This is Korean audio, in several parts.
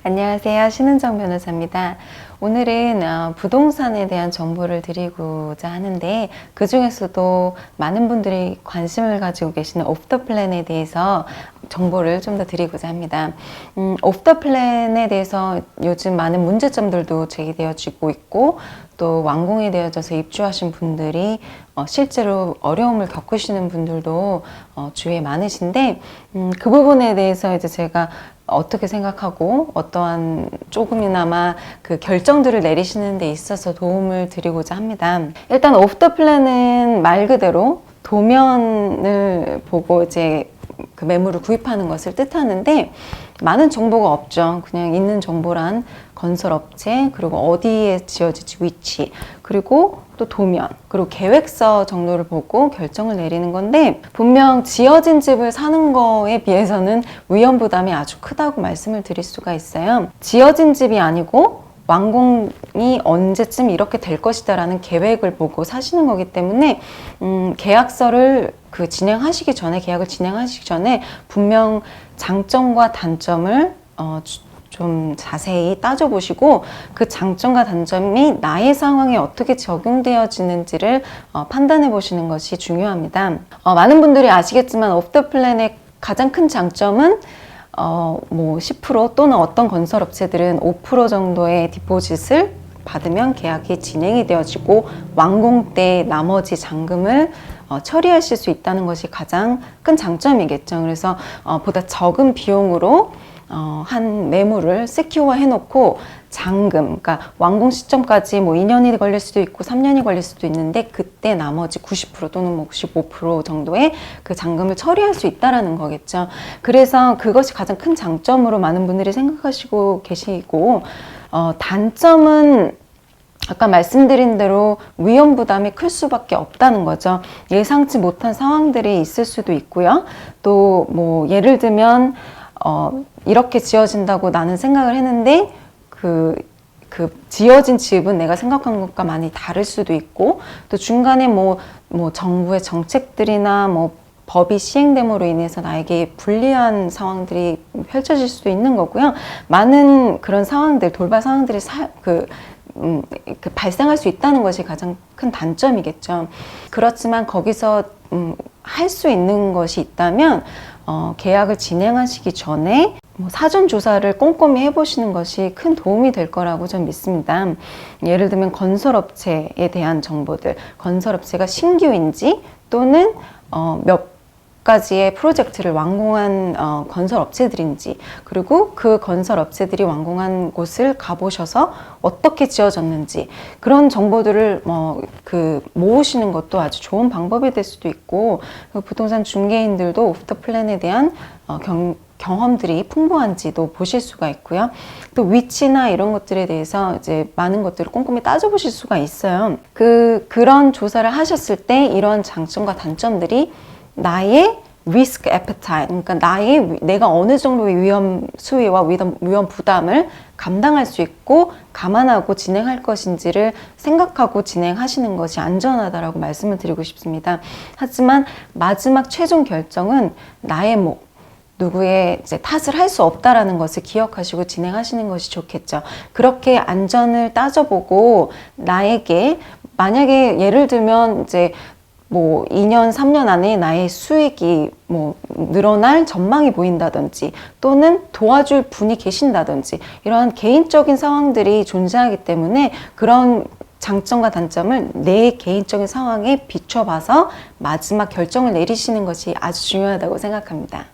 안녕하세요. 신은정 변호사입니다. 오늘은 부동산에 대한 정보를 드리고자 하는데, 그 중에서도 많은 분들이 관심을 가지고 계시는 오프 더 플랜에 대해서 정보를 좀 더 드리고자 합니다. 오프 더 플랜에 대해서 요즘 많은 문제점들도 제기되어지고 있고, 또 완공이 되어져서 입주하신 분들이 실제로 어려움을 겪으시는 분들도 주위에 많으신데, 그 부분에 대해서 이제 제가 어떻게 생각하고 어떠한 조금이나마 그 결정들을 내리시는 데 있어서 도움을 드리고자 합니다. 일단 오프 더 플랜은 말 그대로 도면을 보고 이제 그 매물을 구입하는 것을 뜻하는데, 많은 정보가 없죠. 그냥 있는 정보란 건설업체, 그리고 어디에 지어질지 위치, 그리고 또 도면, 그리고 계획서 정도를 보고 결정을 내리는 건데, 분명 지어진 집을 사는 거에 비해서는 위험 부담이 아주 크다고 말씀을 드릴 수가 있어요. 지어진 집이 아니고 완공이 언제쯤 이렇게 될 것이다 라는 계획을 보고 사시는 거기 때문에 계약서를 진행하시기 전에, 계약을 진행하시기 전에 분명 장점과 단점을 좀 자세히 따져보시고, 그 장점과 단점이 나의 상황에 어떻게 적용되어지는지를 판단해 보시는 것이 중요합니다. 많은 분들이 아시겠지만 오프 더 플랜의 가장 큰 장점은 뭐 10% 또는 어떤 건설업체들은 5% 정도의 디포짓을 받으면 계약이 진행이 되어지고 완공 때 나머지 잔금을 처리하실 수 있다는 것이 가장 큰 장점이겠죠. 그래서 보다 적은 비용으로 한 매물을 세큐어 해놓고 잔금, 그러니까 완공 시점까지 뭐 2년이 걸릴 수도 있고 3년이 걸릴 수도 있는데, 그때 나머지 90% 또는 뭐 95% 정도의 그 잔금을 처리할 수 있다라는 거겠죠. 그래서 그것이 가장 큰 장점으로 많은 분들이 생각하시고 계시고, 단점은 아까 말씀드린 대로 위험 부담이 클 수밖에 없다는 거죠. 예상치 못한 상황들이 있을 수도 있고요. 또 뭐 예를 들면 이렇게 지어진다고 나는 생각을 했는데 그 지어진 집은 내가 생각한 것과 많이 다를 수도 있고, 또 중간에 뭐 정부의 정책들이나 뭐 법이 시행됨으로 인해서 나에게 불리한 상황들이 펼쳐질 수도 있는 거고요. 많은 그런 상황들, 돌발 상황들이 발생할 수 있다는 것이 가장 큰 단점이겠죠. 그렇지만 거기서 할 수 있는 것이 있다면 계약을 진행하시기 전에 사전 조사를 꼼꼼히 해보시는 것이 큰 도움이 될 거라고 저는 믿습니다. 예를 들면 건설업체에 대한 정보들, 건설업체가 신규인지 또는 몇 가지의 프로젝트를 완공한 건설업체들인지, 그리고 그 건설업체들이 완공한 곳을 가보셔서 어떻게 지어졌는지, 그런 정보들을 모으시는 것도 아주 좋은 방법이 될 수도 있고, 부동산 중개인들도 오프 더 플랜에 대한 경험들이 풍부한지도 보실 수가 있고요. 또 위치나 이런 것들에 대해서 이제 많은 것들을 꼼꼼히 따져보실 수가 있어요. 그런 조사를 하셨을 때 이런 장점과 단점들이 나의 리스크 애퍼타이트, 그러니까 내가 어느 정도의 위험 수위와 위험 부담을 감당할 수 있고 감안하고 진행할 것인지를 생각하고 진행하시는 것이 안전하다라고 말씀을 드리고 싶습니다. 하지만 마지막 최종 결정은 나의 누구의 이제 탓을 할 수 없다라는 것을 기억하시고 진행하시는 것이 좋겠죠. 그렇게 안전을 따져보고, 나에게 만약에 예를 들면 이제 2년, 3년 안에 나의 수익이 늘어날 전망이 보인다든지, 또는 도와줄 분이 계신다든지, 이러한 개인적인 상황들이 존재하기 때문에 그런 장점과 단점을 내 개인적인 상황에 비춰봐서 마지막 결정을 내리시는 것이 아주 중요하다고 생각합니다.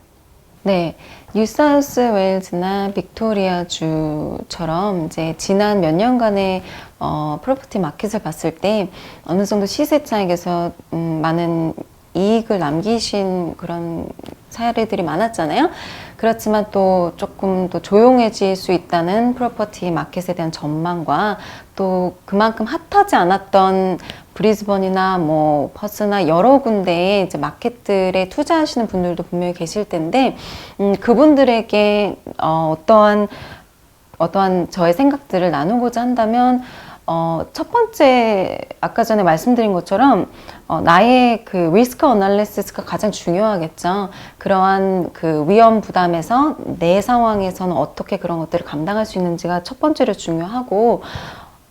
네, 뉴사우스 웨일즈나 빅토리아주처럼 이제 지난 몇 년간의 프로퍼티 마켓을 봤을 때 어느 정도 시세 차익에서 많은 이익을 남기신 그런 사례들이 많았잖아요. 그렇지만 또 조금 더 조용해질 수 있다는 프로퍼티 마켓에 대한 전망과, 또 그만큼 핫하지 않았던 브리즈번이나 퍼스나 여러 군데의 이제 마켓들에 투자하시는 분들도 분명히 계실 텐데, 그분들에게 어떠한 저의 생각들을 나누고자 한다면, 첫 번째, 아까 전에 말씀드린 것처럼, 나의 그 리스크 어널리시스가 가장 중요하겠죠. 그러한 그 위험 부담에서 내 상황에서는 어떻게 그런 것들을 감당할 수 있는지가 첫 번째로 중요하고,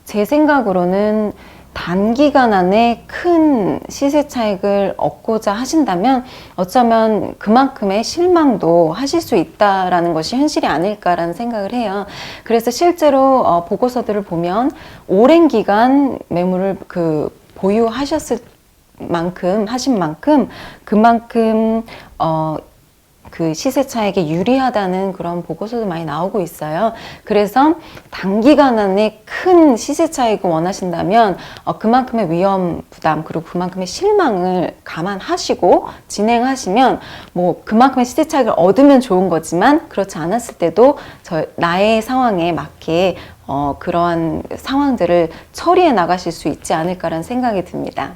제 생각으로는 단기간 안에 큰 시세 차익을 얻고자 하신다면 어쩌면 그만큼의 실망도 하실 수 있다라는 것이 현실이 아닐까라는 생각을 해요. 그래서 실제로 보고서들을 보면 오랜 기간 매물을 보유하셨을 하신 만큼 그만큼 그 시세 차익에 유리하다는 그런 보고서도 많이 나오고 있어요. 그래서 단기간 안에 큰 시세 차익을 원하신다면 그만큼의 위험 부담 그리고 그만큼의 실망을 감안하시고 진행하시면 뭐 그만큼의 시세 차익을 얻으면 좋은 거지만 그렇지 않았을 때도 나의 상황에 맞게 그러한 상황들을 처리해 나가실 수 있지 않을까라는 생각이 듭니다.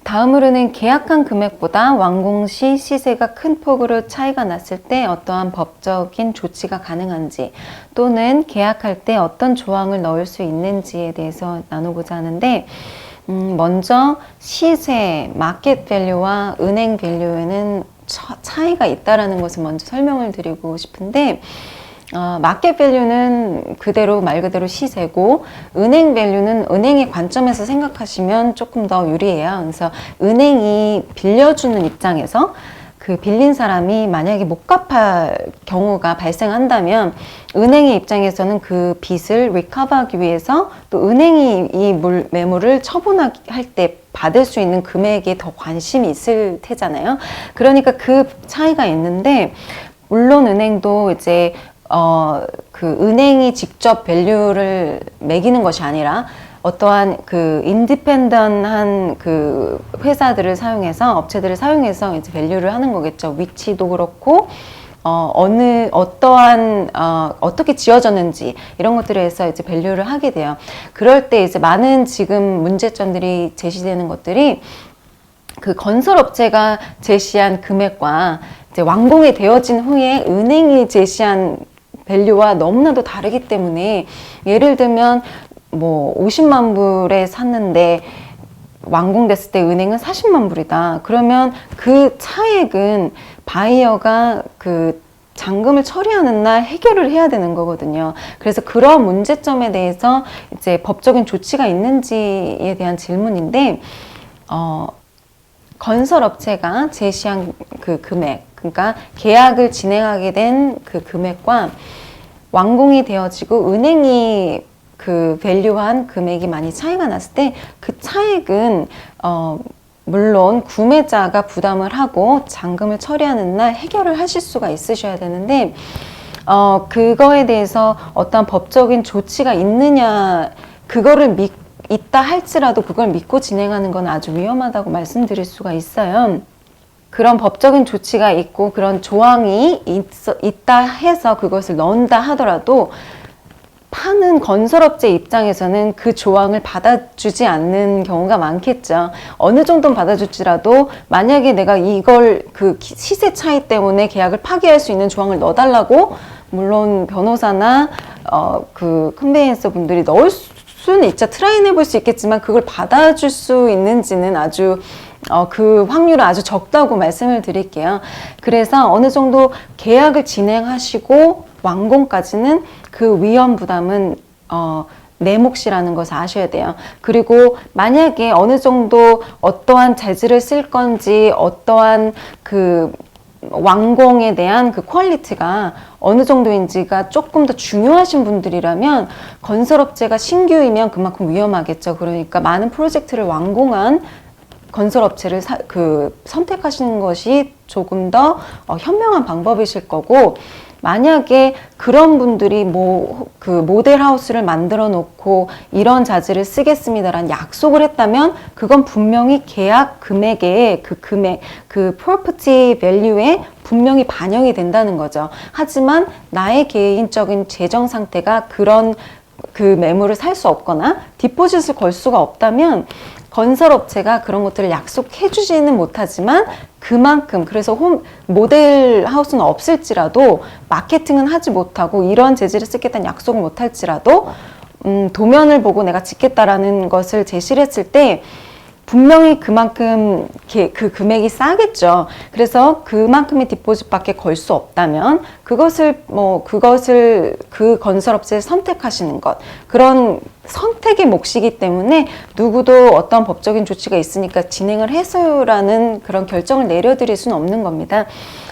다음으로는 계약한 금액보다 완공 시 시세가 큰 폭으로 차이가 났을 때 어떠한 법적인 조치가 가능한지 또는 계약할 때 어떤 조항을 넣을 수 있는지에 대해서 나누고자 하는데 먼저 시세, 마켓 밸류와 은행 밸류에는 차이가 있다는 것을 먼저 설명을 드리고 싶은데 마켓 밸류는 말 그대로 시세고 은행 밸류는 은행의 관점에서 생각하시면 조금 더 유리해요. 그래서 은행이 빌려주는 입장에서 그 빌린 사람이 만약에 못 갚을 경우가 발생한다면 은행의 입장에서는 그 빚을 리커버하기 위해서 또 은행이 이 매물을 처분할 때 받을 수 있는 금액에 더 관심이 있을 테잖아요. 그러니까 그 차이가 있는데 물론 은행도 이제 그 은행이 직접 밸류를 매기는 것이 아니라 어떠한 그 인디펜던한 그 회사들을 사용해서 업체들을 사용해서 이제 밸류를 하는 거겠죠. 위치도 그렇고 어떻게 지어졌는지 이런 것들에 대해서 이제 밸류를 하게 돼요. 그럴 때 이제 많은 지금 문제점들이 제시되는 것들이 그 건설업체가 제시한 금액과 이제 완공이 되어진 후에 은행이 제시한 밸류와 너무나도 다르기 때문에 예를 들면 뭐 50만 불에 샀는데 완공됐을 때 은행은 40만 불이다. 그러면 그 차액은 바이어가 그 잔금을 처리하는 날 해결을 해야 되는 거거든요. 그래서 그런 문제점에 대해서 이제 법적인 조치가 있는지에 대한 질문인데 건설업체가 제시한 그 금액, 그러니까 계약을 진행하게 된 그 금액과 완공이 되어지고 은행이 그 밸류한 금액이 많이 차이가 났을 때 그 차액은 물론 구매자가 부담을 하고 잔금을 처리하는 날 해결을 하실 수가 있으셔야 되는데 그거에 대해서 어떤 법적인 조치가 있느냐 그거를 있다 할지라도 그걸 믿고 진행하는 건 아주 위험하다고 말씀드릴 수가 있어요. 그런 법적인 조치가 있고 그런 조항이 있다 해서 그것을 넣는다 하더라도 파는 건설업체 입장에서는 그 조항을 받아주지 않는 경우가 많겠죠. 어느 정도는 받아줄지라도 만약에 내가 이걸 그 시세 차이 때문에 계약을 파기할 수 있는 조항을 넣어달라고 물론 변호사나 그 컨베이언서 분들이 넣을 수는 있죠. 트라이는 해볼 수 있겠지만 그걸 받아줄 수 있는지는 아주 그 확률은 아주 적다고 말씀을 드릴게요. 그래서 어느 정도 계약을 진행하시고 완공까지는 그 위험 부담은 내 몫이라는 것을 아셔야 돼요. 그리고 만약에 어느 정도 어떠한 재질을 쓸 건지 어떠한 그 완공에 대한 그 퀄리티가 어느 정도인지가 조금 더 중요하신 분들이라면 건설업체가 신규이면 그만큼 위험하겠죠. 그러니까 많은 프로젝트를 완공한 건설업체를 선택하시는 것이 조금 더 현명한 방법이실 거고 만약에 그런 분들이 그 모델하우스를 만들어 놓고 이런 자재를 쓰겠습니다라는 약속을 했다면 그건 분명히 계약 금액에 그 property value에 분명히 반영이 된다는 거죠. 하지만 나의 개인적인 재정 상태가 그런 그 매물을 살 수 없거나 디포짓을 걸 수가 없다면 건설업체가 그런 것들을 약속해 주지는 못하지만 그만큼 그래서 모델 하우스는 없을지라도 마케팅은 하지 못하고 이런 재질을 쓰겠다는 약속을 못할지라도 도면을 보고 내가 짓겠다라는 것을 제시를 했을 때 분명히 그만큼 그 금액이 싸겠죠. 그래서 그만큼의 디포짓밖에 걸 수 없다면 그것을 그 건설업체를 선택하시는 것, 그런 선택의 몫이기 때문에 누구도 어떤 법적인 조치가 있으니까 진행을 해서라는 그런 결정을 내려드릴 수는 없는 겁니다.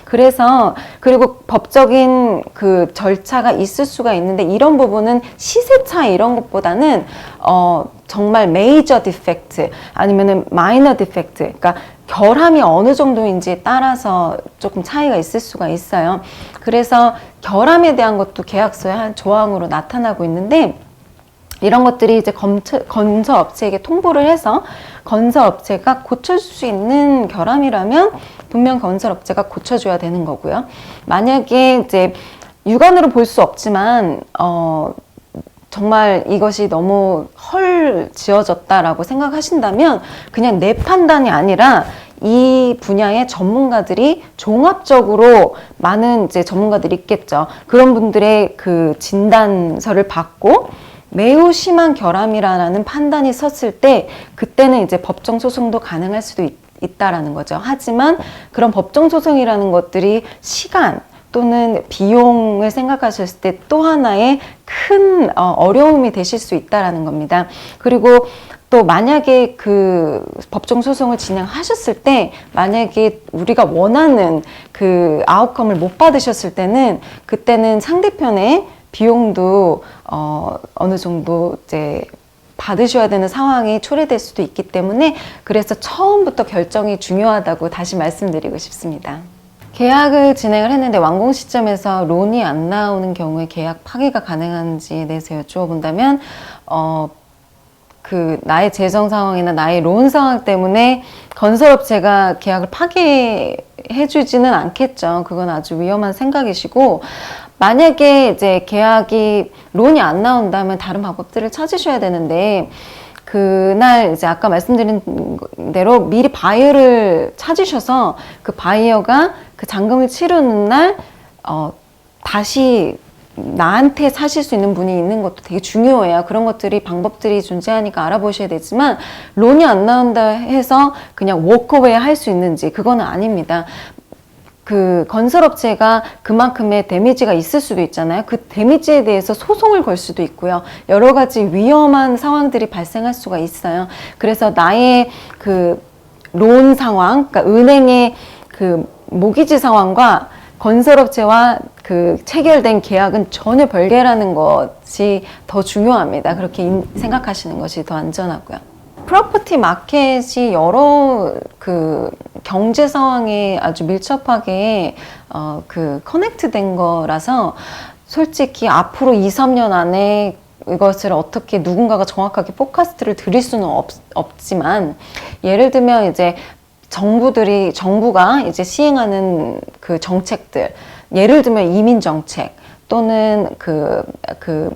그래서 그리고 법적인 그 절차가 있을 수가 있는데 이런 부분은 시세 차이 이런 것보다는 정말 메이저 디펙트 아니면은 마이너 디펙트, 그러니까 결함이 어느 정도인지에 따라서 조금 차이가 있을 수가 있어요. 그래서 결함에 대한 것도 계약서의 한 조항으로 나타나고 있는데 이런 것들이 이제 건설업체에게 통보를 해서 건설업체가 고쳐줄 수 있는 결함이라면 분명 건설업체가 고쳐줘야 되는 거고요. 만약에 이제 육안으로 볼 수 없지만 정말 이것이 너무 헐 지어졌다라고 생각하신다면 그냥 내 판단이 아니라 이 분야의 전문가들이 종합적으로 많은 이제 전문가들이 있겠죠. 그런 분들의 그 진단서를 받고 매우 심한 결함이라는 판단이 섰을 때 그때는 이제 법정 소송도 가능할 수도 있다라는 거죠. 하지만 그런 법정 소송이라는 것들이 시간 또는 비용을 생각하셨을 때 또 하나의 큰 어려움이 되실 수 있다라는 겁니다. 그리고 또 만약에 그 법정 소송을 진행하셨을 때 만약에 우리가 원하는 그 아웃컴을 못 받으셨을 때는 그때는 상대편의 비용도 어느 정도 이제 받으셔야 되는 상황이 초래될 수도 있기 때문에 그래서 처음부터 결정이 중요하다고 다시 말씀드리고 싶습니다. 계약을 진행을 했는데 완공 시점에서 론이 안 나오는 경우에 계약 파기가 가능한지에 대해서 여쭈어본다면 그 나의 재정 상황이나 나의 론 상황 때문에 건설업체가 계약을 파기해주지는 않겠죠. 그건 아주 위험한 생각이시고 만약에 이제 계약이 론이 안 나온다면 다른 방법들을 찾으셔야 되는데 그날 이제 아까 말씀드린 대로 미리 바이어를 찾으셔서 그 바이어가 그 잔금을 치르는 날 다시 나한테 사실 수 있는 분이 있는 것도 되게 중요해요. 그런 것들이 방법들이 존재하니까 알아보셔야 되지만 론이 안 나온다 해서 그냥 워크어웨이 할 수 있는지 그거는 아닙니다. 그 건설업체가 그만큼의 데미지가 있을 수도 있잖아요. 그 데미지에 대해서 소송을 걸 수도 있고요. 여러 가지 위험한 상황들이 발생할 수가 있어요. 그래서 나의 그 론 상황, 그러니까 은행의 그 모기지 상황과 건설업체와 그 체결된 계약은 전혀 별개라는 것이 더 중요합니다. 그렇게 생각하시는 것이 더 안전하고요. 프로퍼티 마켓이 여러 그 경제 상황에 아주 밀접하게 그 커넥트 된 거라서 솔직히 앞으로 2, 3년 안에 이것을 어떻게 누군가가 정확하게 포커스트를 드릴 수는 없지만 예를 들면 이제 정부가 이제 시행하는 그 정책들, 예를 들면 이민 정책 또는 그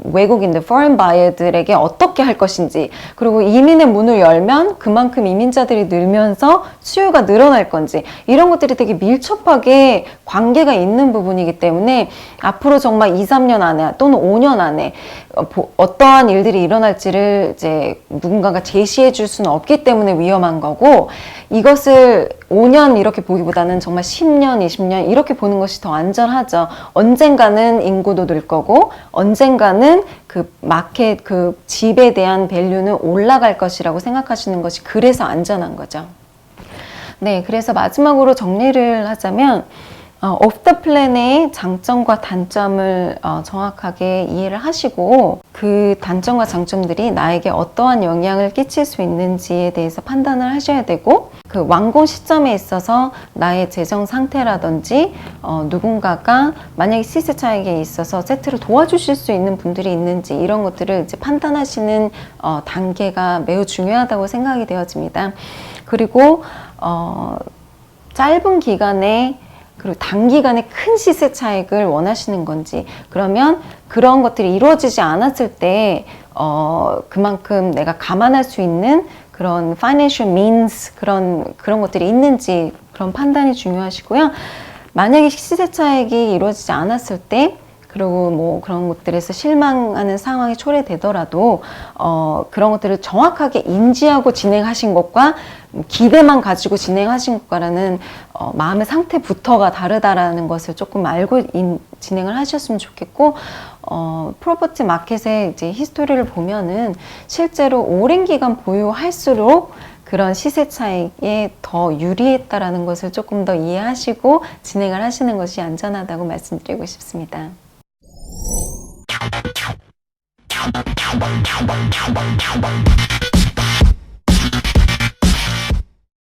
외국인들, foreign buyer들에게 어떻게 할 것인지, 그리고 이민의 문을 열면 그만큼 이민자들이 늘면서 수요가 늘어날 건지, 이런 것들이 되게 밀접하게 관계가 있는 부분이기 때문에 앞으로 정말 2, 3년 안에 또는 5년 안에 어떠한 일들이 일어날지를 이제 누군가가 제시해 줄 수는 없기 때문에 위험한 거고, 이것을 5년 이렇게 보기보다는 정말 10년, 20년 이렇게 보는 것이 더 안전하죠. 언젠가는 인구도 늘 거고 언젠가는 그 마켓, 그 집에 대한 밸류는 올라갈 것이라고 생각하시는 것이 그래서 안전한 거죠. 네, 그래서 마지막으로 정리를 하자면 오프 더 플랜의 장점과 단점을 정확하게 이해를 하시고 그 단점과 장점들이 나에게 어떠한 영향을 끼칠 수 있는지에 대해서 판단을 하셔야 되고, 그 완공 시점에 있어서 나의 재정 상태라든지 누군가가 만약에 시세 차익에 있어서 세트를 도와주실 수 있는 분들이 있는지 이런 것들을 이제 판단하시는 단계가 매우 중요하다고 생각이 되어집니다. 그리고 짧은 기간에 그리고 단기간에 큰 시세 차익을 원하시는 건지, 그러면 그런 것들이 이루어지지 않았을 때 그만큼 내가 감안할 수 있는 그런 financial means 그런 것들이 있는지 그런 판단이 중요하시고요. 만약에 시세 차익이 이루어지지 않았을 때 그리고 뭐 그런 것들에서 실망하는 상황이 초래되더라도 그런 것들을 정확하게 인지하고 진행하신 것과 기대만 가지고 진행하신 것과라는 마음의 상태부터가 다르다라는 것을 조금 알고 진행을 하셨으면 좋겠고, 프로퍼티 마켓의 이제 히스토리를 보면은 실제로 오랜 기간 보유할수록 그런 시세 차익에 더 유리했다라는 것을 조금 더 이해하시고 진행을 하시는 것이 안전하다고 말씀드리고 싶습니다.